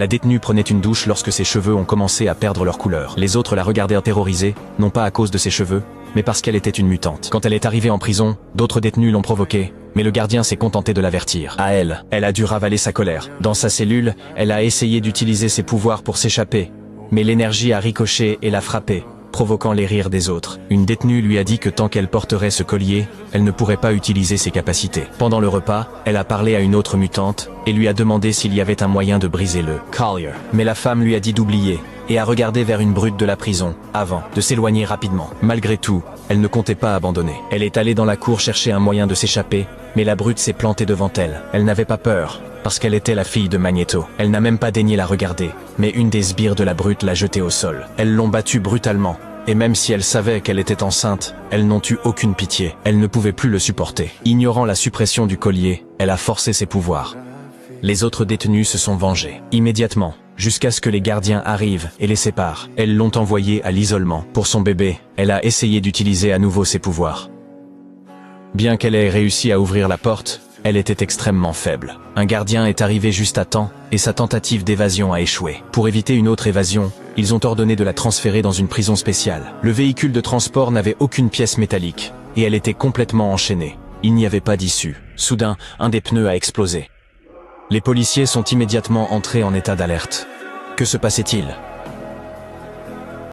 La détenue prenait une douche lorsque ses cheveux ont commencé à perdre leur couleur. Les autres la regardèrent terrorisée, non pas à cause de ses cheveux, mais parce qu'elle était une mutante. Quand elle est arrivée en prison, d'autres détenus l'ont provoquée, mais le gardien s'est contenté de l'avertir. À elle, elle a dû ravaler sa colère. Dans sa cellule, elle a essayé d'utiliser ses pouvoirs pour s'échapper, mais l'énergie a ricoché et l'a frappée, provoquant les rires des autres. Une détenue lui a dit que tant qu'elle porterait ce collier, elle ne pourrait pas utiliser ses capacités. Pendant le repas, elle a parlé à une autre mutante et lui a demandé s'il y avait un moyen de briser le collier. Mais la femme lui a dit d'oublier et a regardé vers une brute de la prison, avant de s'éloigner rapidement. Malgré tout, elle ne comptait pas abandonner. Elle est allée dans la cour chercher un moyen de s'échapper, mais la brute s'est plantée devant elle. Elle n'avait pas peur, parce qu'elle était la fille de Magneto. Elle n'a même pas daigné la regarder, mais une des sbires de la brute l'a jetée au sol. Elles l'ont battue brutalement, et même si elle savait qu'elle était enceinte, elles n'ont eu aucune pitié. Elle ne pouvait plus le supporter. Ignorant la suppression du collier, elle a forcé ses pouvoirs. Les autres détenus se sont vengés. Immédiatement, jusqu'à ce que les gardiens arrivent et les séparent. Elles l'ont envoyée à l'isolement. Pour son bébé, elle a essayé d'utiliser à nouveau ses pouvoirs. Bien qu'elle ait réussi à ouvrir la porte, elle était extrêmement faible. Un gardien est arrivé juste à temps, et sa tentative d'évasion a échoué. Pour éviter une autre évasion, ils ont ordonné de la transférer dans une prison spéciale. Le véhicule de transport n'avait aucune pièce métallique, et elle était complètement enchaînée. Il n'y avait pas d'issue. Soudain, un des pneus a explosé. Les policiers sont immédiatement entrés en état d'alerte. Que se passait-il ?